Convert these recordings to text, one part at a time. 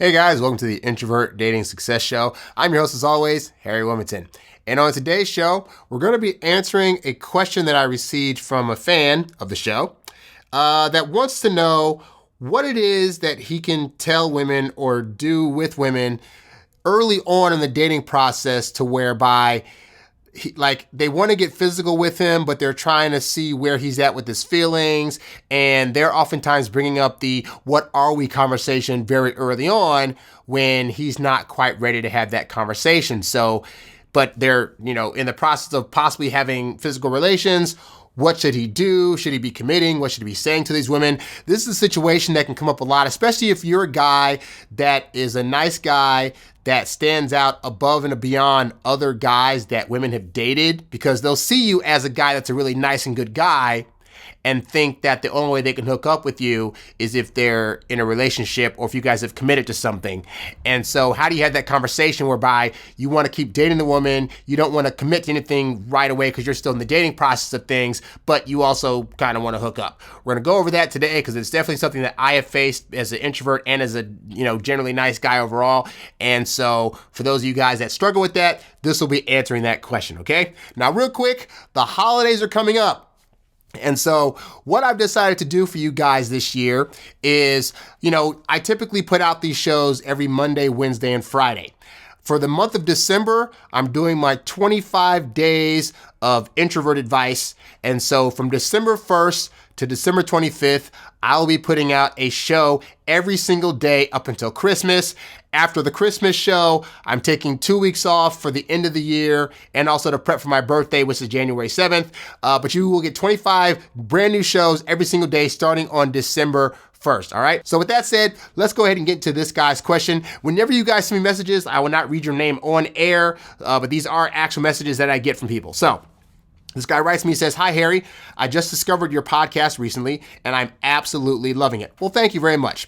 Hey guys, welcome to the Introvert Dating Success Show. I'm your host as always, Harry Wilmington. And on today's show, we're going to be answering a question that I received from a fan of the show that wants to know what it is that he can tell women or do with women early on in the dating process to whereby they want to get physical with him, but they're trying to see where he's at with his feelings. And they're oftentimes bringing up the what are we conversation very early on when he's not quite ready to have that conversation. So, but they're, in the process of possibly having physical relations. What should he do? Should he be committing? What should he be saying to these women? This is a situation that can come up a lot, especially if you're a guy that is a nice guy that stands out above and beyond other guys that women have dated, because they'll see you as a guy that's a really nice and good guy and think that the only way they can hook up with you is if they're in a relationship or if you guys have committed to something. And so how do you have that conversation whereby you want to keep dating the woman, you don't want to commit to anything right away because you're still in the dating process of things, but you also kind of want to hook up? We're going to go over that today because it's definitely something that I have faced as an introvert and as a generally nice guy overall. And so for those of you guys that struggle with that, this will be answering that question, okay? Now real quick, the holidays are coming up. And so what I've decided to do for you guys this year is, I typically put out these shows every Monday, Wednesday, and Friday. For the month of December, I'm doing my 25 days of introvert advice. And so from December 1st to December 25th, I'll be putting out a show every single day up until Christmas. After the Christmas show, I'm taking 2 weeks off for the end of the year and also to prep for my birthday, which is January 7th. But you will get 25 brand new shows every single day starting on December 1st, all right? So with that said, let's go ahead and get into this guy's question. Whenever you guys send me messages, I will not read your name on air, but these are actual messages that I get from people. So this guy writes me, says, "Hi, Harry. I just discovered your podcast recently, and I'm absolutely loving it." Well, thank you very much.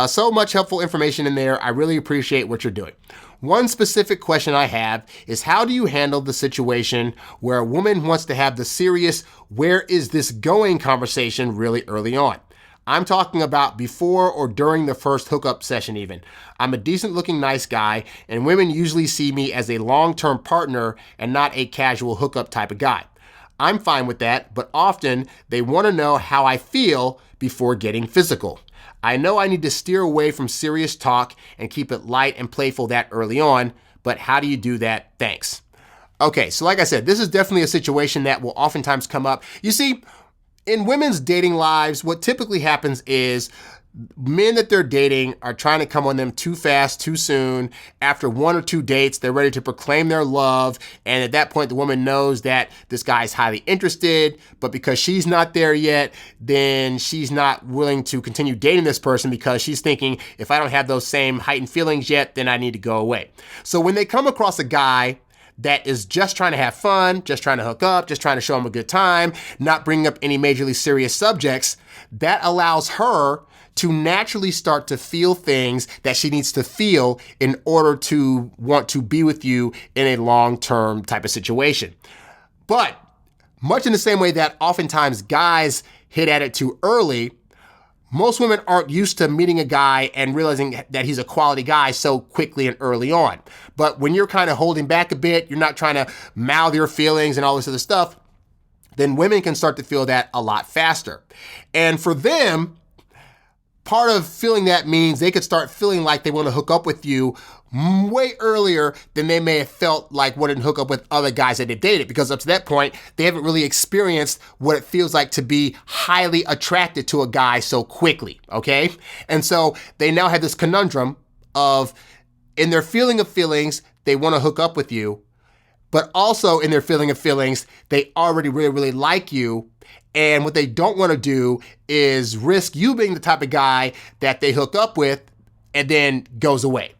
So much helpful information in there. I really appreciate what you're doing. One specific question I have is, how do you handle the situation where a woman wants to have the serious, where is this going conversation really early on? I'm talking about before or during the first hookup session even. I'm a decent looking nice guy, and women usually see me as a long-term partner and not a casual hookup type of guy. I'm fine with that, but often they want to know how I feel before getting physical. I know I need to steer away from serious talk and keep it light and playful that early on, but how do you do that? Thanks. Okay, so like I said, this is definitely a situation that will oftentimes come up. You see, in women's dating lives, what typically happens is men that they're dating are trying to come on them too fast, too soon. After 1 or 2 dates, they're ready to proclaim their love. And at that point, the woman knows that this guy's highly interested, but because she's not there yet, then she's not willing to continue dating this person because she's thinking, if I don't have those same heightened feelings yet, then I need to go away. So when they come across a guy that is just trying to have fun, just trying to hook up, just trying to show him a good time, not bringing up any majorly serious subjects, that allows her to naturally start to feel things that she needs to feel in order to want to be with you in a long-term type of situation. But much in the same way that oftentimes guys hit at it too early, most women aren't used to meeting a guy and realizing that he's a quality guy so quickly and early on. But when you're kind of holding back a bit, you're not trying to mouth your feelings and all this other stuff, then women can start to feel that a lot faster. And for them, part of feeling that means they could start feeling like they want to hook up with you way earlier than they may have felt like wanting to hook up with other guys that they've dated, because up to that point, they haven't really experienced what it feels like to be highly attracted to a guy so quickly, okay? And so they now have this conundrum of, in their feeling of feelings, they want to hook up with you, but also in their feeling of feelings, they already really, really like you. And what they don't want to do is risk you being the type of guy that they hook up with and then goes away.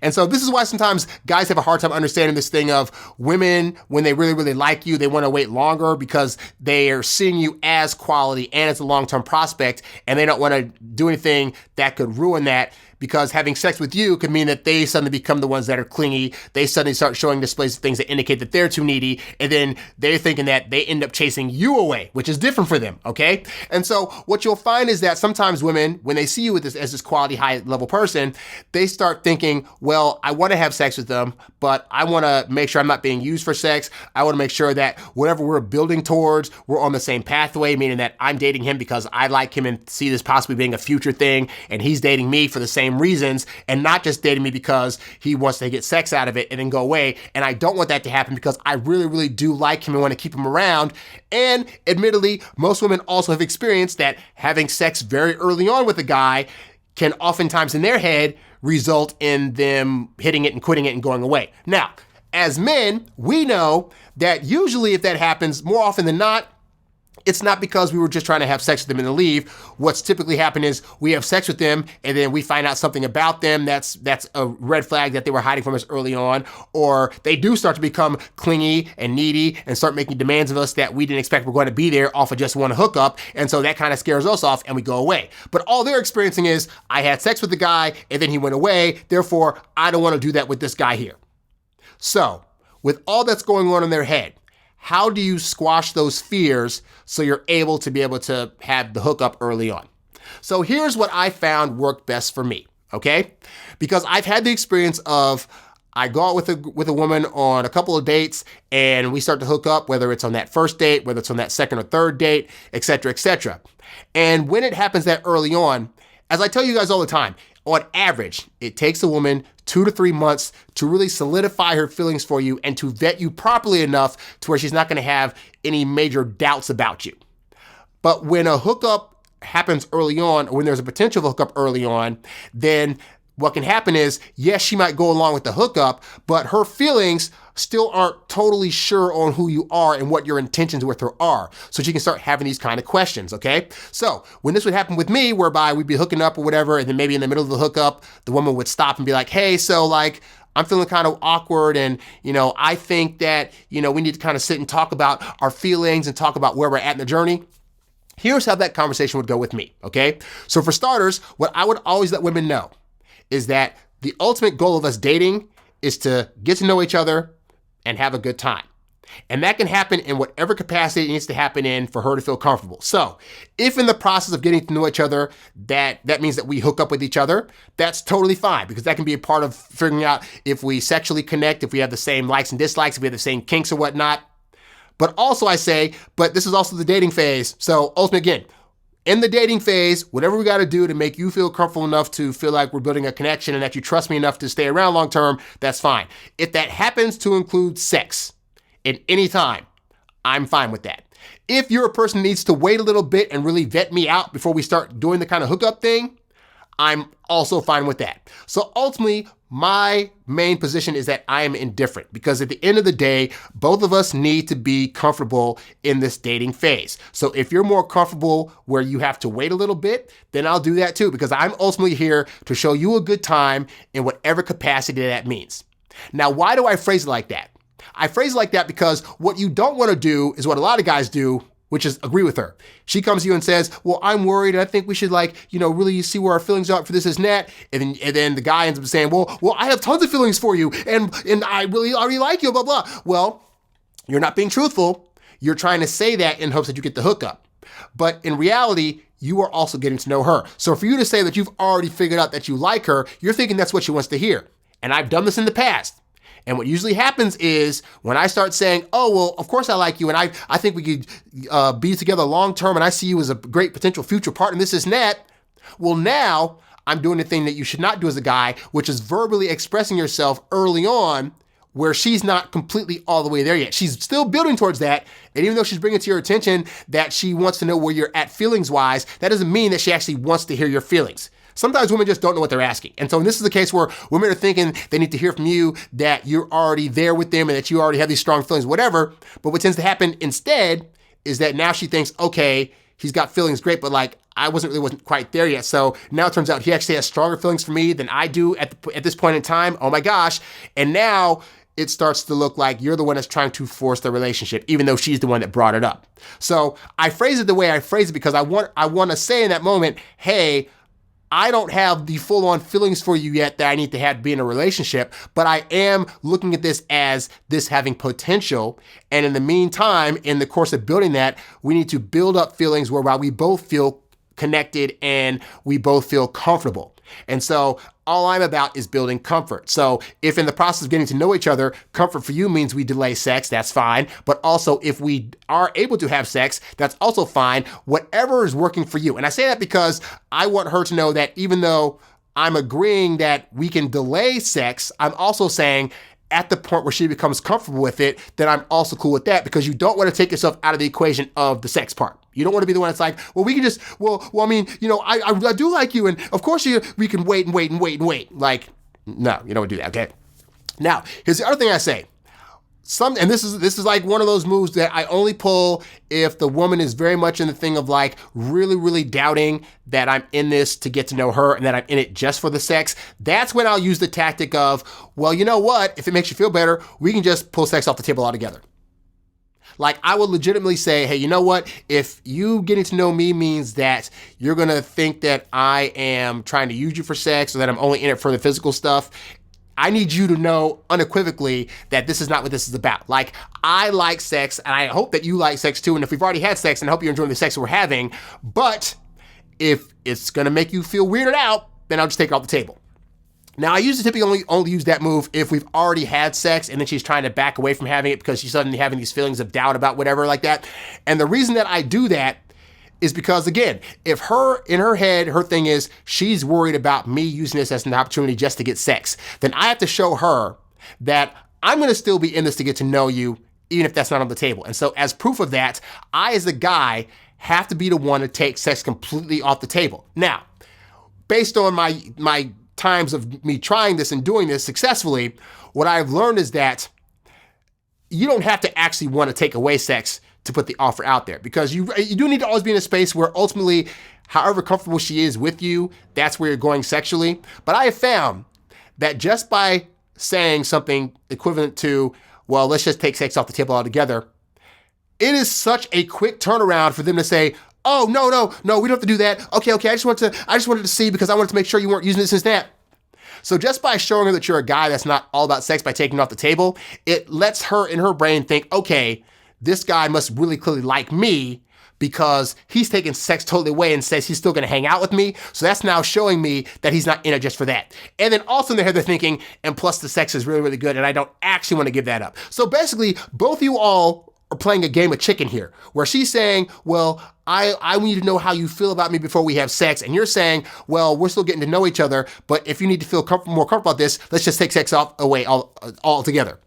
And so this is why sometimes guys have a hard time understanding this thing of women, when they really, really like you, they want to wait longer because they are seeing you as quality and as a long-term prospect, and they don't want to do anything that could ruin that because having sex with you could mean that they suddenly become the ones that are clingy. They suddenly start showing displays of things that indicate that they're too needy. And then they're thinking that they end up chasing you away, which is different for them. Okay. And so what you'll find is that sometimes women, when they see you with this as this quality high level person, they start thinking, well, I want to have sex with them, but I want to make sure I'm not being used for sex. I want to make sure that whatever we're building towards, we're on the same pathway, meaning that I'm dating him because I like him and see this possibly being a future thing, and he's dating me for the same reasons, and not just dating me because he wants to get sex out of it and then go away. And I don't want that to happen because I really, really do like him and want to keep him around. And admittedly, most women also have experienced that having sex very early on with a guy can oftentimes in their head result in them hitting it and quitting it and going away. Now, as men, we know that usually if that happens, more often than not, it's not because we were just trying to have sex with them and then leave. What's typically happened is we have sex with them and then we find out something about them that's a red flag that they were hiding from us early on, or they do start to become clingy and needy and start making demands of us that we didn't expect were going to be there off of just one hookup, and so that kind of scares us off and we go away. But all they're experiencing is, I had sex with the guy and then he went away, therefore I don't want to do that with this guy here. So, with all that's going on in their head, how do you squash those fears so you're able to have the hookup early on? So here's what I found worked best for me, okay? Because I've had the experience of, I go out with a woman on a couple of dates and we start to hook up, whether it's on that first date, whether it's on that second or third date, et cetera, et cetera. And when it happens that early on, as I tell you guys all the time, on average, it takes a woman 2 to 3 months to really solidify her feelings for you and to vet you properly enough to where she's not going to have any major doubts about you. But when a hookup happens early on, or when there's a potential hookup early on, then what can happen is, yes, she might go along with the hookup, but her feelings still aren't totally sure on who you are and what your intentions with her are. So she can start having these kind of questions, okay? So when this would happen with me, whereby we'd be hooking up or whatever, and then maybe in the middle of the hookup, the woman would stop and be like, hey, so like, I'm feeling kind of awkward and, I think that, we need to kind of sit and talk about our feelings and talk about where we're at in the journey. Here's how that conversation would go with me, okay? So for starters, what I would always let women know is that the ultimate goal of us dating is to get to know each other and have a good time. And that can happen in whatever capacity it needs to happen in for her to feel comfortable. So if in the process of getting to know each other, that means that we hook up with each other, that's totally fine, because that can be a part of figuring out if we sexually connect, if we have the same likes and dislikes, if we have the same kinks or whatnot. But also I say, but this is also the dating phase. So ultimately, again, in the dating phase, whatever we got to do to make you feel comfortable enough to feel like we're building a connection and that you trust me enough to stay around long term, that's fine. If that happens to include sex at any time, I'm fine with that. If you're a person who needs to wait a little bit and really vet me out before we start doing the kind of hookup thing, I'm also fine with that. So ultimately, my main position is that I am indifferent, because at the end of the day, both of us need to be comfortable in this dating phase. So if you're more comfortable where you have to wait a little bit, then I'll do that too, because I'm ultimately here to show you a good time in whatever capacity that means. Now, why do I phrase it like that? I phrase it like that because what you don't want to do is what a lot of guys do, which is agree with her. She comes to you and says, well, I'm worried and I think we should really see where our feelings are for this and that. And then the guy ends up saying, well, I have tons of feelings for you and I really like you, blah, blah. Well, you're not being truthful. You're trying to say that in hopes that you get the hookup. But in reality, you are also getting to know her. So for you to say that you've already figured out that you like her, you're thinking that's what she wants to hear. And I've done this in the past. And what usually happens is when I start saying, oh, well, of course I like you and I think we could be together long term and I see you as a great potential future partner, this is that. Well, now I'm doing the thing that you should not do as a guy, which is verbally expressing yourself early on where she's not completely all the way there yet. She's still building towards that. And even though she's bringing to your attention that she wants to know where you're at feelings-wise, that doesn't mean that she actually wants to hear your feelings. Sometimes women just don't know what they're asking. And so this is the case where women are thinking they need to hear from you that you're already there with them and that you already have these strong feelings, whatever. But what tends to happen instead is that now she thinks, okay, he's got feelings, great, but I wasn't quite there yet. So now it turns out he actually has stronger feelings for me than I do at this point in time. Oh my gosh. And now it starts to look like you're the one that's trying to force the relationship, even though she's the one that brought it up. So I phrase it the way I phrase it because I want to say in that moment, hey, I don't have the full-on feelings for you yet that I need to have to be in a relationship, but I am looking at this as this having potential. And in the meantime, in the course of building that, we need to build up feelings whereby we both feel connected and we both feel comfortable. And so all I'm about is building comfort. So if in the process of getting to know each other, comfort for you means we delay sex, that's fine. But also if we are able to have sex, that's also fine. Whatever is working for you. And I say that because I want her to know that even though I'm agreeing that we can delay sex, I'm also saying at the point where she becomes comfortable with it, then I'm also cool with that, because you don't want to take yourself out of the equation of the sex part. You don't want to be the one that's like, well, we can just, I mean, I do like you, and of course we can wait and wait and wait and wait. Like, no, you don't want to do that, okay? Now, here's the other thing I say. And this is like one of those moves that I only pull if the woman is very much in the thing of like really, really doubting that I'm in this to get to know her and that I'm in it just for the sex. That's when I'll use the tactic of, well, you know what? If it makes you feel better, we can just pull sex off the table altogether. Like, I would legitimately say, hey, you know what? If you getting to know me means that you're going to think that I am trying to use you for sex or that I'm only in it for the physical stuff, I need you to know unequivocally that this is not what this is about. Like, I like sex, and I hope that you like sex too. And if we've already had sex, and I hope you're enjoying the sex we're having. But if it's gonna make you feel weirded out, then I'll just take it off the table. Now, I usually typically only use that move if we've already had sex and then she's trying to back away from having it because she's suddenly having these feelings of doubt about whatever like that. And the reason that I do that is because, again, if in her head, her thing is she's worried about me using this as an opportunity just to get sex, then I have to show her that I'm going to still be in this to get to know you, even if that's not on the table. And so as proof of that, I, as a guy, have to be the one to take sex completely off the table. Now, based on my times of me trying this and doing this successfully, what I've learned is that you don't have to actually want to take away sex to put the offer out there, because you do need to always be in a space where ultimately, however comfortable she is with you, that's where you're going sexually. But I have found that just by saying something equivalent to, well, let's just take sex off the table altogether, it is such a quick turnaround for them to say, oh, no, we don't have to do that. Okay, I just wanted to see, because I wanted to make sure you weren't using this and that. So just by showing her that you're a guy that's not all about sex by taking it off the table, it lets her in her brain think, okay, this guy must really clearly like me because he's taking sex totally away and says he's still going to hang out with me. So that's now showing me that he's not in it just for that. And then also in their head, they're thinking, and plus the sex is really, really good and I don't actually want to give that up. So basically, both of you all are playing a game of chicken here, where she's saying, well, I need to know how you feel about me before we have sex. And you're saying, well, we're still getting to know each other, but if you need to feel more comfortable about this, let's just take sex away altogether.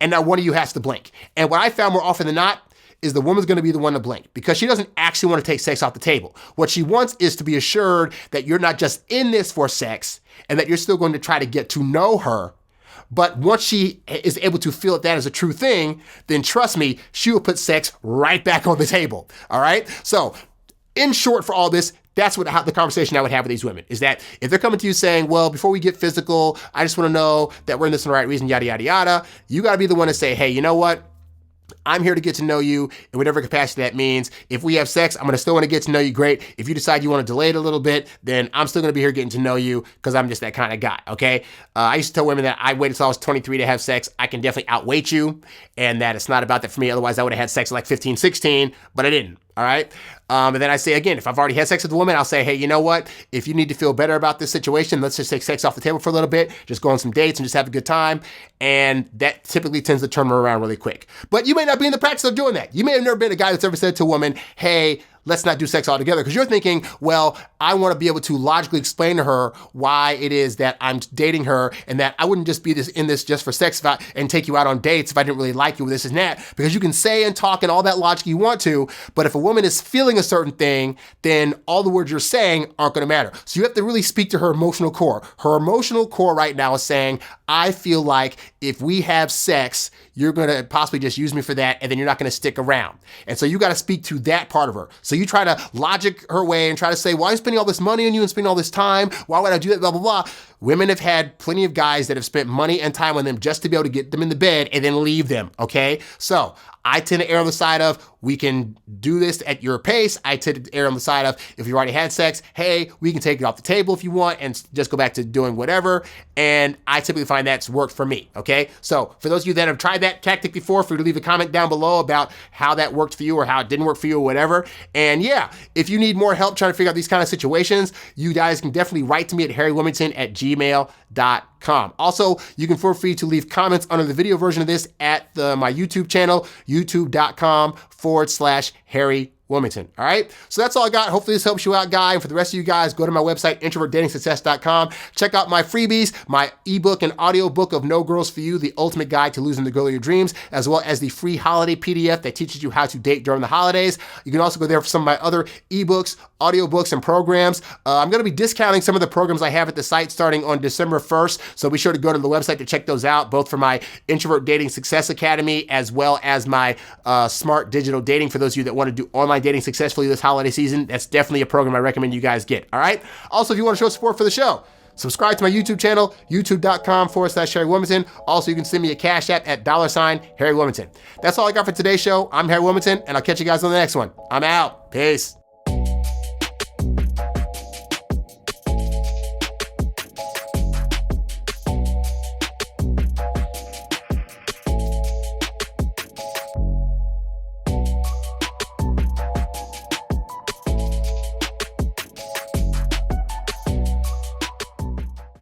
And now one of you has to blink. And what I found more often than not is the woman's going to be the one to blink, because she doesn't actually want to take sex off the table. What she wants is to be assured that you're not just in this for sex and that you're still going to try to get to know her. But once she is able to feel that as a true thing, then trust me, she will put sex right back on the table. All right? So in short, for all this, that's how the conversation I would have with these women, is that if they're coming to you saying, well, before we get physical, I just want to know that we're in this for the right reason, yada, yada, yada, you got to be the one to say, hey, you know what? I'm here to get to know you in whatever capacity that means. If we have sex, I'm going to still want to get to know you. Great. If you decide you want to delay it a little bit, then I'm still going to be here getting to know you, because I'm just that kind of guy. Okay. I used to tell women that I waited until I was 23 to have sex. I can definitely outweight you, and that it's not about that for me. Otherwise I would have had sex at like 15, 16, but I didn't. All right. And then I say, again, if I've already had sex with a woman, I'll say, hey, you know what? If you need to feel better about this situation, let's just take sex off the table for a little bit, just go on some dates and just have a good time. And that typically tends to turn her around really quick. But you may not be in the practice of doing that. You may have never been a guy that's ever said to a woman, hey, let's not do sex altogether, because you're thinking, well, I want to be able to logically explain to her why it is that I'm dating her, and that I wouldn't just be in this just for sex and take you out on dates if I didn't really like you with this and that. Because you can say and talk and all that logic you want to, but if a woman is feeling a certain thing, then all the words you're saying aren't going to matter. So you have to really speak to her emotional core. Her emotional core right now is saying, I feel like if we have sex, you're going to possibly just use me for that, and then you're not going to stick around. And so you got to speak to that part of her. So you try to logic her way and try to say, well, I'm spending all this money on you and spending all this time. Why would I do that? Blah, blah, blah. women have had plenty of guys that have spent money and time on them just to be able to get them in the bed and then leave them, okay? So I tend to err on the side of, we can do this at your pace. I tend to err on the side of, if you already had sex, hey, we can take it off the table if you want and just go back to doing whatever. And I typically find that's worked for me, okay? So for those of you that have tried that tactic before, for you to leave a comment down below about how that worked for you or how it didn't work for you or whatever. And yeah, if you need more help trying to figure out these kind of situations, you guys can definitely write to me at harrywilmington@gmail.com. Also, you can feel free to leave comments under the video version of this at my YouTube channel, youtube.com/Harry Wilmington. All right. So that's all I got. Hopefully this helps you out, guy. And for the rest of you guys, go to my website, introvertdatingsuccess.com. Check out my freebies, my ebook and audio book of No Girls For You, the ultimate guide to losing the girl of your dreams, as well as the free holiday PDF that teaches you how to date during the holidays. You can also go there for some of my other ebooks, audiobooks, and programs. I'm going to be discounting some of the programs I have at the site starting on December 1st. So be sure to go to the website to check those out, both for my Introvert Dating Success Academy, as well as my Smart Digital Dating for those of you that want to do online dating successfully this holiday season. That's definitely a program I recommend you guys get. All right. Also, if you want to show support for the show, subscribe to my YouTube channel, youtube.com/Harry Wilmington. Also, you can send me a cash app at $Harry Wilmington. That's all I got for today's show. I'm Harry Wilmington, and I'll catch you guys on the next one. I'm out. Peace.